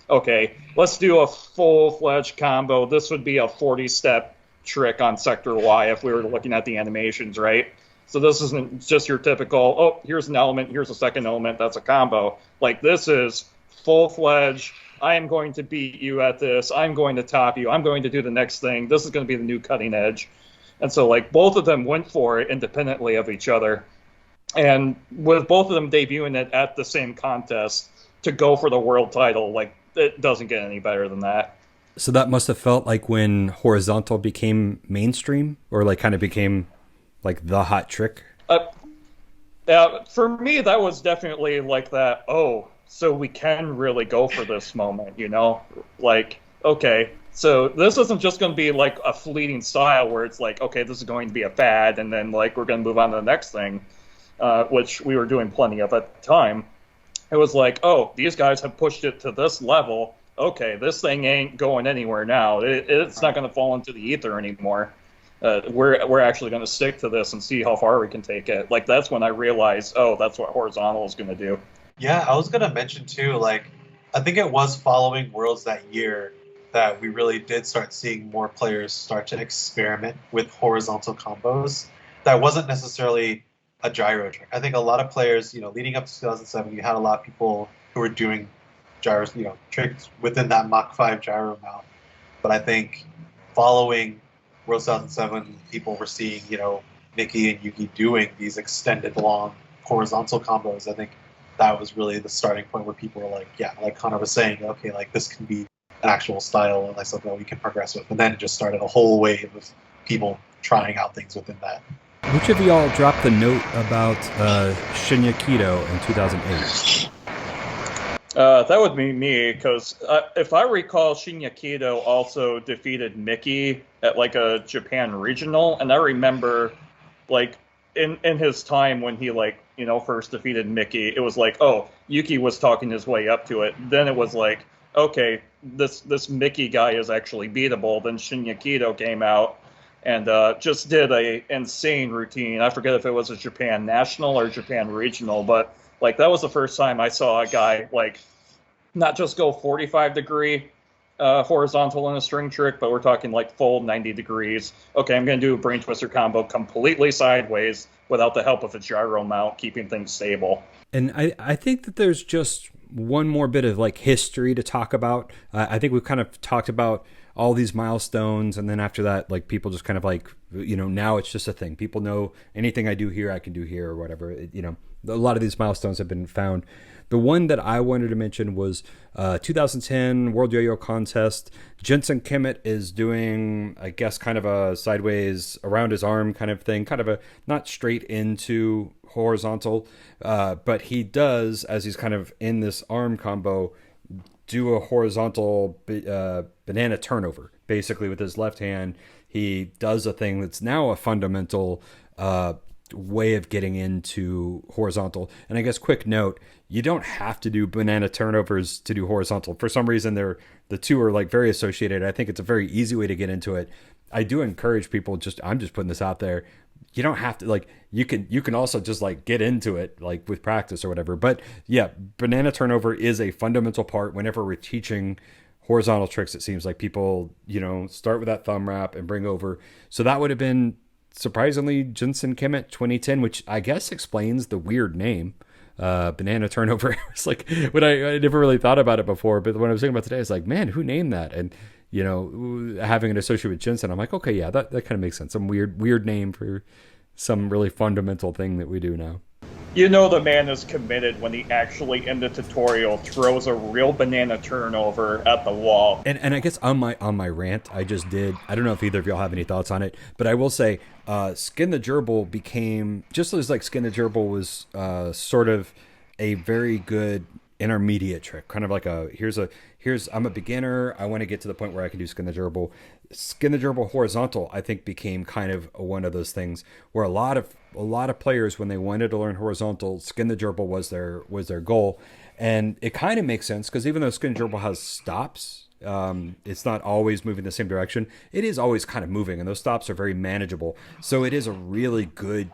okay, let's do a full-fledged combo. This would be a 40-step trick on Sector Y if we were looking at the animations, right? So this isn't just your typical, oh, here's an element, here's a second element, that's a combo. Like, this is full-fledged, I am going to beat you at this, I'm going to top you, I'm going to do the next thing, this is going to be the new cutting edge. And so, like, both of them went for it independently of each other. And with both of them debuting it at the same contest to go for the world title, like, it doesn't get any better than that. So that must have felt like when horizontal became mainstream, or like kind of became like the hot trick. For me, that was definitely like that. Oh, so we can really go for this moment, you know? Like, okay, so this isn't just going to be like a fleeting style where it's like, okay, this is going to be a fad, and then like we're going to move on to the next thing, which we were doing plenty of at the time. It was like, oh, these guys have pushed it to this level. Okay, this thing ain't going anywhere now. It's not going to fall into the ether anymore. We're actually going to stick to this and see how far we can take it. Like, that's when I realized, oh, that's what horizontal is going to do. Yeah, I was going to mention too, like, I think it was following Worlds that year that we really did start seeing more players start to experiment with horizontal combos. That wasn't necessarily a gyro trick. I think a lot of players, leading up to 2007, you had a lot of people who were doing gyros, tricks within that Mach 5 gyro mount. But I think following World 2007, people were seeing, Nikki and Yuuki doing these extended, long horizontal combos. I think that was really the starting point where people were like, yeah, like Connor was saying, okay, like this can be an actual style and like something that we can progress with. And then it just started a whole wave of people trying out things within that. Which of y'all dropped the note about Shinya Kido in 2008? That would be me, because if I recall, Shinya Kido also defeated Mickey at like a Japan regional, and I remember, like, in his time when he first defeated Mickey, it was like, oh, Yuuki was talking his way up to it. Then it was like, okay, this Mickey guy is actually beatable. Then Shinya Kido came out and just did a insane routine. I forget if it was a Japan national or Japan regional, but like, that was the first time I saw a guy, like, not just go 45-degree horizontal in a string trick, but we're talking, like, full 90 degrees. Okay, I'm going to do a brain twister combo completely sideways without the help of a gyro mount, keeping things stable. And I think that there's just one more bit of, like, history to talk about. I think we've kind of talked about all these milestones, and then after that, like, people just kind of like, now it's just a thing. People know anything I do here, I can do here, or whatever. A lot of these milestones have been found. The one that I wanted to mention was 2010 World Yo-Yo Contest. Jensen Kimmitt is doing, I guess, kind of a sideways around his arm kind of thing, kind of a not straight into horizontal, but he does, as he's kind of in this arm combo, do a horizontal banana turnover. Basically, with his left hand, he does a thing that's now a fundamental way of getting into horizontal. And I guess quick note, you don't have to do banana turnovers to do horizontal. For some reason, the two are like very associated. I think it's a very easy way to get into it. I do encourage people, I'm just putting this out there, you don't have to, like, you can also just like get into it, like, with practice or whatever. But yeah, banana turnover is a fundamental part whenever we're teaching horizontal tricks. It seems like people, start with that thumb wrap and bring over. So that would have been surprisingly Jensen Kimmitt 2010, which I guess explains the weird name, banana turnover. It's like, when I never really thought about it before, but when I was thinking about today, it's like, man, who named that? And having it associated with Jensen, I'm like, okay, yeah, that kind of makes sense. Some weird name for some really fundamental thing that we do now. The man is committed when he actually, in the tutorial, throws a real banana turnover at the wall. And I guess on my rant, I just did, I don't know if either of y'all have any thoughts on it, but I will say, Skin the Gerbil became, just as like Skin the Gerbil was sort of a very good intermediate trick, kind of like I'm a beginner, I want to get to the point where I can do Skin the Gerbil. Skin the Gerbil horizontal, I think, became kind of one of those things where a lot of players, when they wanted to learn horizontal, Skin the Gerbil was their goal. And it kind of makes sense, because even though Skin the Gerbil has stops, it's not always moving the same direction. It is always kind of moving, and those stops are very manageable. So it is a really good,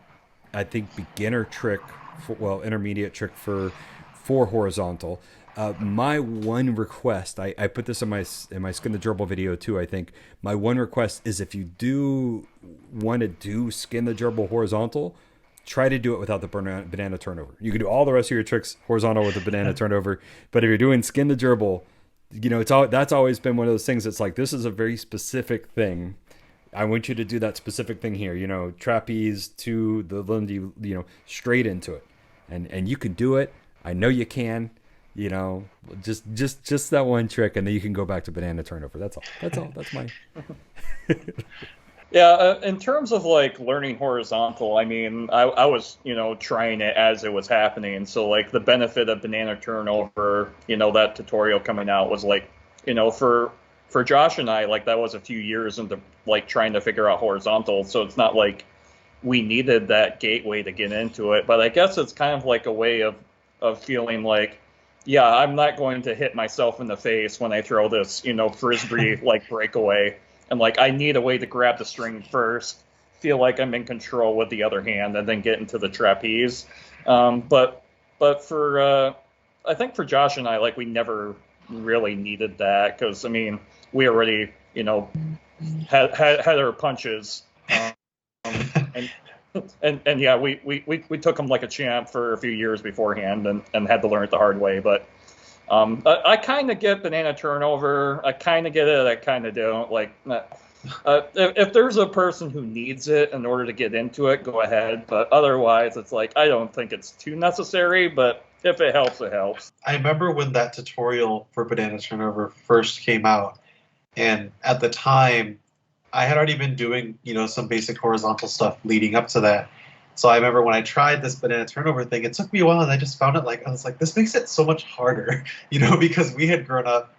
I think, beginner trick, intermediate trick for horizontal. My one request, I put this in my Skin the Gerbil video too, I think. My one request is if you do want to do Skin the Gerbil horizontal, try to do it without the banana turnover. You can do all the rest of your tricks horizontal with the banana turnover, but if you're doing Skin the Gerbil, you know, that's always been one of those things. It's like, this is a very specific thing. I want you to do that specific thing here, you know, trapeze to the Lindy, you know, straight into it. And you can do it. I know you can. You know, just that one trick, and then you can go back to banana turnover. That's all. That's my. Yeah, in terms of like learning horizontal, I mean, I was, you know, trying it as it was happening. So like the benefit of banana turnover, you know, that tutorial coming out was like, you know, for Josh and I, like that was a few years into like trying to figure out horizontal. So it's not like we needed that gateway to get into it. But I guess it's kind of like a way of feeling like, yeah, I'm not going to hit myself in the face when I throw this, you know, frisbee like breakaway. And like, I need a way to grab the string first, feel like I'm in control with the other hand, and then get into the trapeze. But for I think for Josh and I, like, we never really needed that because I mean, we already, you know, had our punches. And yeah, we took him like a champ for a few years beforehand and had to learn it the hard way. But I kind of get banana turnover. I kind of get it. I kind of don't. Like, if there's a person who needs it in order to get into it, go ahead. But otherwise, it's like, I don't think it's too necessary. But if it helps, it helps. I remember when that tutorial for banana turnover first came out, and at the time, I had already been doing, you know, some basic horizontal stuff leading up to that. So I remember when I tried this banana turnover thing, it took me a while, and I just found it like, I was like, this makes it so much harder, you know, because we had grown up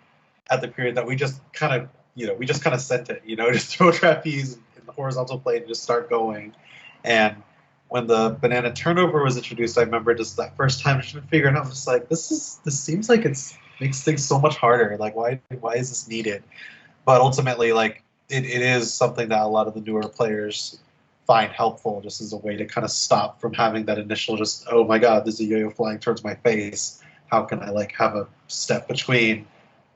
at the period that we just kind of, you know, we just kind of sent it, you know, just throw trapeze in the horizontal plane and just start going. And when the banana turnover was introduced, I remember just that first time trying to figure it out, I was just like, this seems like makes things so much harder. Like, why is this needed? But ultimately, like, it is something that a lot of the newer players find helpful, just as a way to kind of stop from having that initial just, oh my god, there's a yo-yo flying towards my face. How can I like have a step between,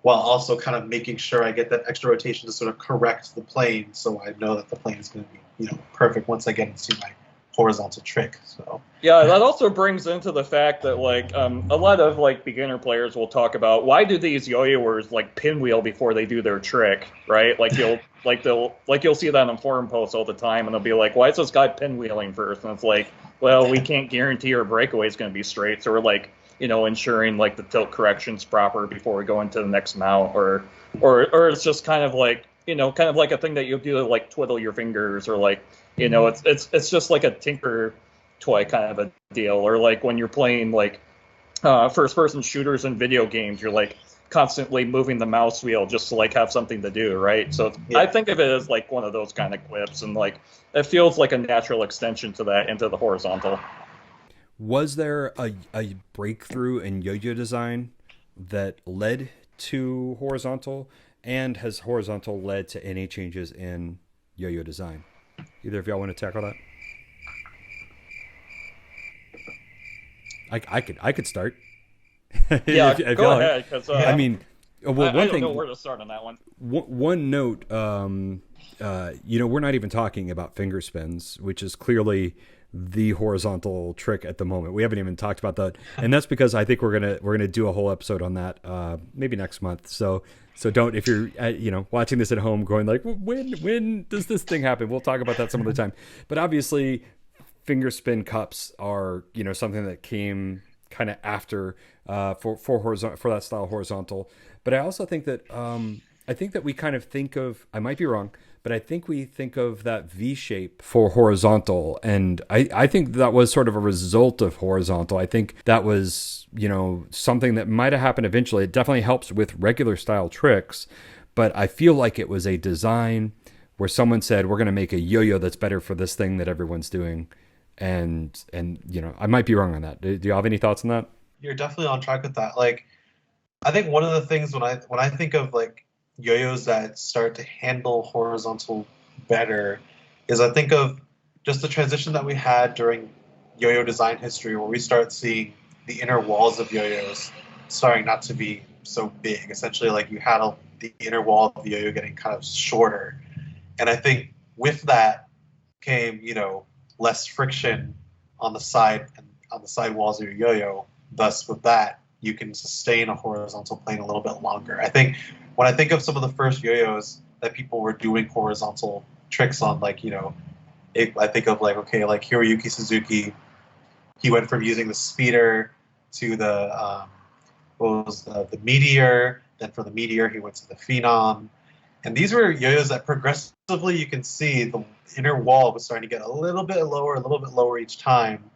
while also kind of making sure I get that extra rotation to sort of correct the plane, so I know that the plane is going to be, you know, perfect once I get into my horizontal trick. So yeah, that also brings into the fact that like a lot of like beginner players will talk about, why do these yo-yoers like pinwheel before they do their trick, right? Like you'll see that on forum posts all the time, and they'll be like, why is this guy pinwheeling first? And it's like, well, we can't guarantee our breakaway is going to be straight, so we're like, you know, ensuring like the tilt correction's proper before we go into the next mount, or it's just kind of like, you know, kind of like a thing that you'll do to like twiddle your fingers, or like, you know, it's just like a tinker toy kind of a deal. Or like when you're playing like first person shooters in video games, you're like constantly moving the mouse wheel just to like have something to do, right? So yeah. I think of it as like one of those kind of quips, and like it feels like a natural extension to that into the horizontal. Was there a breakthrough in yo-yo design that led to horizontal, and has horizontal led to any changes in yo-yo design? Either of y'all want to tackle that? I could start. Yeah, if go ahead. Because I mean, well, I don't know where to start on that one. One note, you know, we're not even talking about finger spins, which is clearly the horizontal trick at the moment. We haven't even talked about that, and that's because I think we're gonna do a whole episode on that maybe next month. So don't, if you're you know, watching this at home going like, when does this thing happen? We'll talk about that some other time. But obviously, finger spin cups are, you know, something that came kind of after for that style horizontal. But I also think that we kind of think of, I might be wrong, but I think we think of that V shape for horizontal, and I think that was sort of a result of horizontal. I think that was, you know, something that might have happened eventually. It definitely helps with regular style tricks, but I feel like it was a design where someone said, we're going to make a yo-yo that's better for this thing that everyone's doing. And you know, I might be wrong on that. Do you have any thoughts on that? You're definitely on track with that. Like, I think one of the things when I think of like yo-yos that start to handle horizontal better is I think of just the transition that we had during yo-yo design history, where we start seeing the inner walls of yo-yos starting not to be so big. Essentially, like you had the inner wall of the yo-yo getting kind of shorter, and I think with that came, less friction on the side and on the side walls of your yo-yo. Thus, with that, you can sustain a horizontal plane a little bit longer. I think when I think of some of the first yo-yos that people were doing horizontal tricks on, like, I think of like Hiroyuki Suzuki. He went from using the speeder to the the meteor. Then from the meteor, he went to the phenom. And these were yo-yos that progressively, you can see the inner wall was starting to get a little bit lower each time,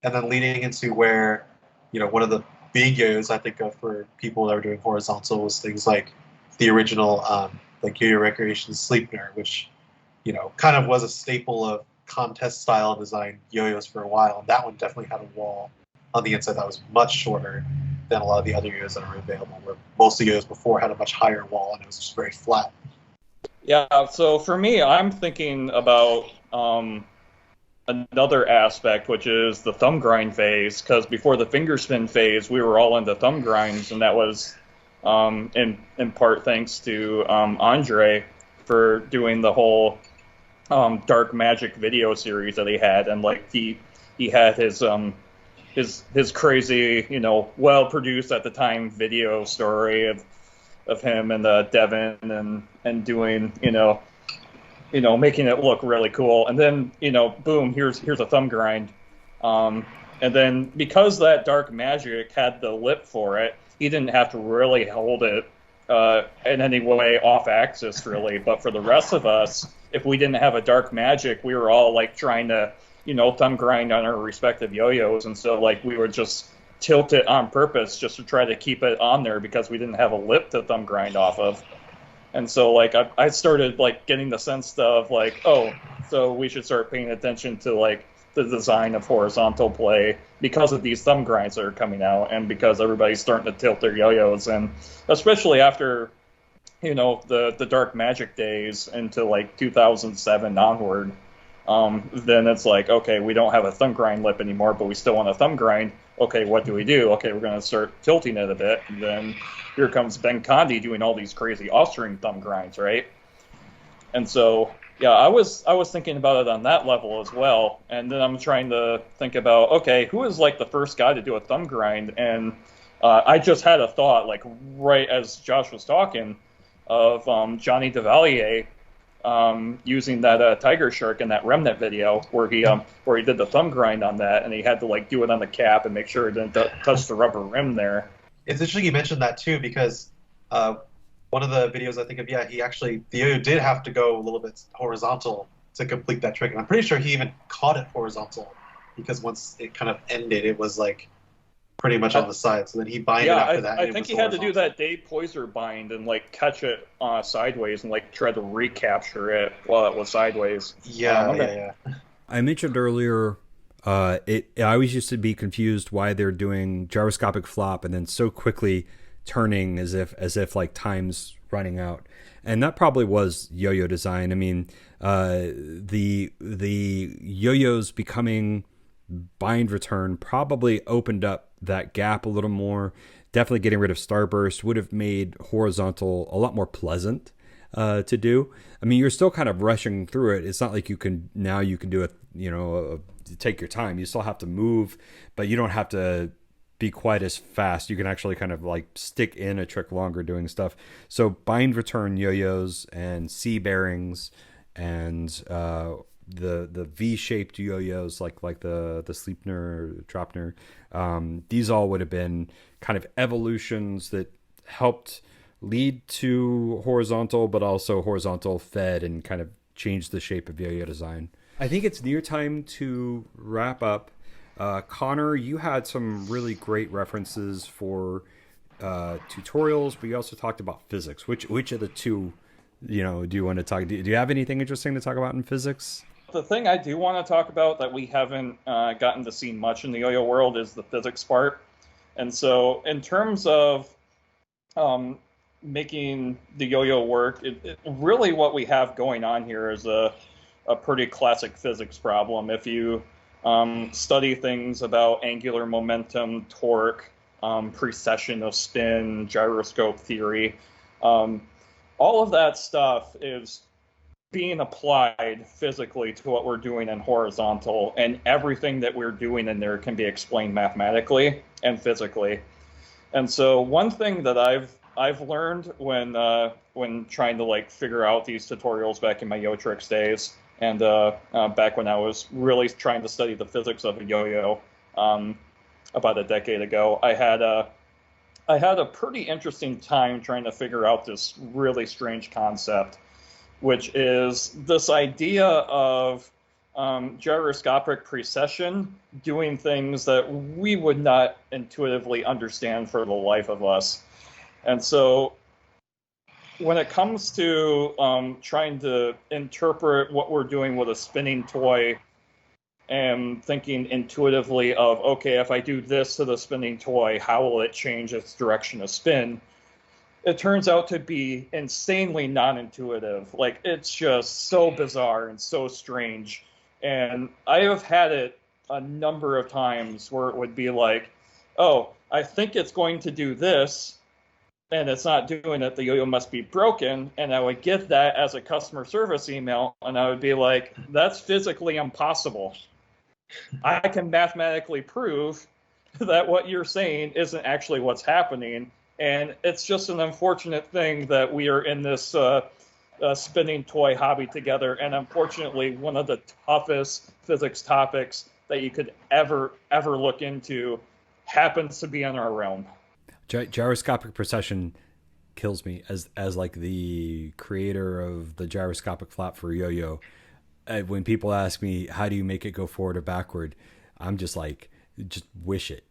and then leading into where, one of the big yo-yos I think of for people that were doing horizontal was things like the original like Yo-Yo Recreation Sleipner, which kind of was a staple of contest style design yo-yos for a while, and that one definitely had a wall on the inside that was much shorter than a lot of the other yo-yos that are available, where most of the yo-yos before had a much higher wall and it was just very flat. Yeah, so for me, I'm thinking about another aspect, which is the thumb grind phase, because before the finger spin phase, we were all into thumb grinds, and that was in part thanks to Andre for doing the whole dark magic video series that he had, and like he had his crazy, well produced at the time video story of him and Devin and doing, making it look really cool. And then, boom, here's a thumb grind. And then because that dark magic had the lip for it, he didn't have to really hold it in any way off axis, really. But for the rest of us, if we didn't have a dark magic, we were all like trying to, thumb grind on our respective yo-yos. And so like we would just tilt it on purpose just to try to keep it on there because we didn't have a lip to thumb grind off of. And so like I started like getting the sense of like, oh, so we should start paying attention to like the design of horizontal play because of these thumb grinds that are coming out, and because everybody's starting to tilt their yo-yos, and especially after the dark magic days into like 2007 onward, then it's like, okay, we don't have a thumb grind lip anymore, but we still want a thumb grind. Okay, what do we do? Okay, we're going to start tilting it a bit, and then here comes Ben Condi doing all these crazy off-string thumb grinds, right? And so, yeah, I was thinking about it on that level as well, and then I'm trying to think about, okay, who is like the first guy to do a thumb grind? And I just had a thought, like right as Josh was talking, of Johnny Devalier using that Tiger Shark in that Remnant video where he did the thumb grind on that, and he had to like do it on the cap and make sure it didn't touch the rubber rim there. It's interesting you mentioned that too, because one of the videos I think of, the yo-yo did have to go a little bit horizontal to complete that trick, and I'm pretty sure he even caught it horizontal, because once it kind of ended, it was like pretty much on the side. So then he binded after that. I think he had to do that Dave Poyser bind and like catch it sideways and like try to recapture it while it was sideways. Yeah. I mentioned earlier, I always used to be confused why they're doing gyroscopic flop and then so quickly turning as if like time's running out, and that probably was yo-yo design. I mean, the yo-yos becoming bind return probably opened up that gap a little more. Definitely getting rid of starburst would have made horizontal a lot more pleasant to do. I mean, you're still kind of rushing through it. It's not like you can do it, take your time. You still have to move, but you don't have to be quite as fast. You can actually kind of like stick in a trick longer doing stuff. So bind return yo-yos and C bearings and the V-shaped yo-yos like the Sleipner, Tropner, these all would have been kind of evolutions that helped lead to horizontal, but also horizontal fed and kind of changed the shape of yo-yo design. I think it's near time to wrap up. Connor, you had some really great references for tutorials, but you also talked about physics. Which of the two, do you want to talk? Do you have anything interesting to talk about in physics? The thing I do want to talk about that we haven't gotten to see much in the yo-yo world is the physics part. And so in terms of making the yo-yo work, it really what we have going on here is a pretty classic physics problem. If you study things about angular momentum, torque, precession of spin, gyroscope theory. All of that stuff is being applied physically to what we're doing in horizontal, and everything that we're doing in there can be explained mathematically and physically. And so one thing that I've learned when trying to like figure out these tutorials back in my Yo-Tricks days, and back when I was really trying to study the physics of a yo-yo about a decade ago, I had a pretty interesting time trying to figure out this really strange concept, which is this idea of gyroscopic precession doing things that we would not intuitively understand for the life of us. And so when it comes to trying to interpret what we're doing with a spinning toy and thinking intuitively of, okay, if I do this to the spinning toy, how will it change its direction of spin? It turns out to be insanely non-intuitive. Like, it's just so bizarre and so strange. And I have had it a number of times where it would be like, oh, I think it's going to do this, and it's not doing it, the yo-yo must be broken. And I would get that as a customer service email, and I would be like, that's physically impossible. I can mathematically prove that what you're saying isn't actually what's happening. And it's just an unfortunate thing that we are in this spinning toy hobby together. And unfortunately, one of the toughest physics topics that you could ever look into happens to be in our realm. Gyroscopic precession kills me as like the creator of the gyroscopic flap for yo-yo. When people ask me, how do you make it go forward or backward? I'm just like, just wish it.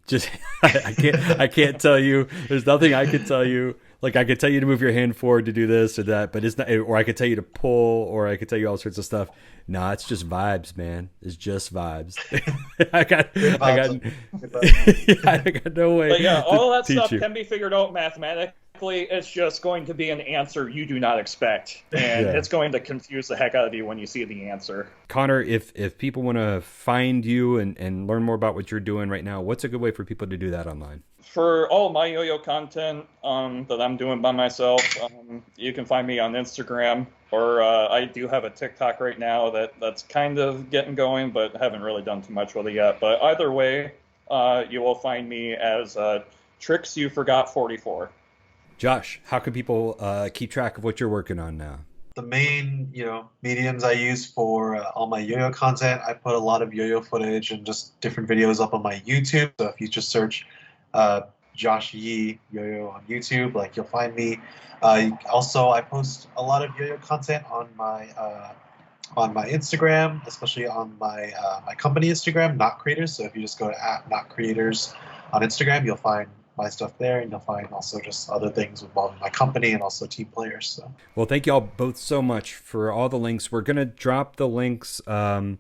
Just I can't tell you. There's nothing I can tell you. Like, I could tell you to move your hand forward to do this or that, but it's not. Or I could tell you to pull, or I could tell you all sorts of stuff. Nah, it's just vibes, man. It's just vibes. I got no way. But yeah, all that stuff you. can be figured out mathematically. It's just going to be an answer you do not expect, and it's going to confuse the heck out of you when you see the answer. Connor, if people want to find you and learn more about what you're doing right now, what's a good way for people to do that online? For all my yo-yo content that I'm doing by myself, you can find me on Instagram, or I do have a TikTok right now that's kind of getting going, but haven't really done too much with it yet. But either way, you will find me as Tricks You Forgot 44. Josh, how can people keep track of what you're working on now? The main, mediums I use for all my yo-yo content, I put a lot of yo-yo footage and just different videos up on my YouTube. So if you just search Josh Yi Yo-Yo on YouTube, like, you'll find me. Also, I post a lot of yo-yo content on my Instagram, especially on my my company Instagram, Not Creators. So if you just go to @NotCreators on Instagram, you'll find my stuff there, and you'll find also just other things involving my company and also team players. So, well, thank you all both so much for all the links. We're gonna drop the links. I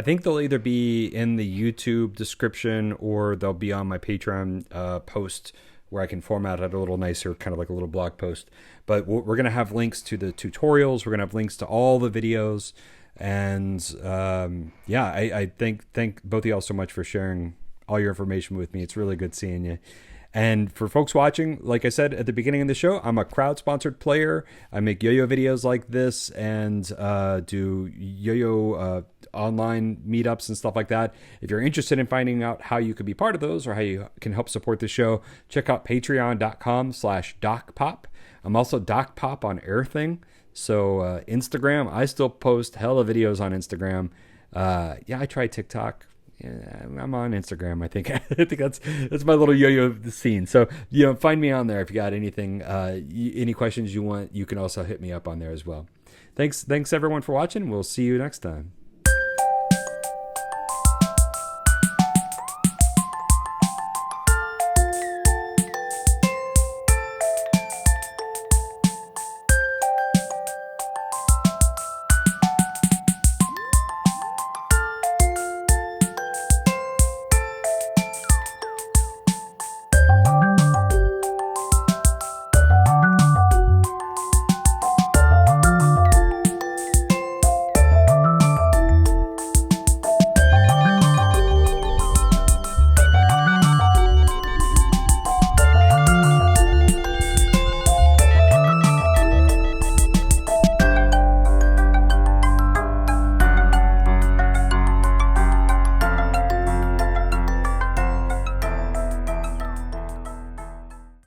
think they'll either be in the YouTube description or they'll be on my Patreon post, where I can format it a little nicer, kind of like a little blog post. But we're going to have links to the tutorials. We're going to have links to all the videos. And I thank both of y'all so much for sharing all your information with me. It's really good seeing you. And for folks watching, like I said at the beginning of the show, I'm a crowd-sponsored player. I make yo-yo videos like this and do yo-yo online meetups and stuff like that. If you're interested in finding out how you could be part of those or how you can help support the show, check out patreon.com/DocPop. I'm also DocPop on Airthing. So Instagram, I still post hella videos on Instagram. I try TikTok. Yeah, I'm on Instagram. I think that's my little yo-yo scene. So find me on there if you got anything, any questions you want. You can also hit me up on there as well. Thanks everyone for watching. We'll see you next time.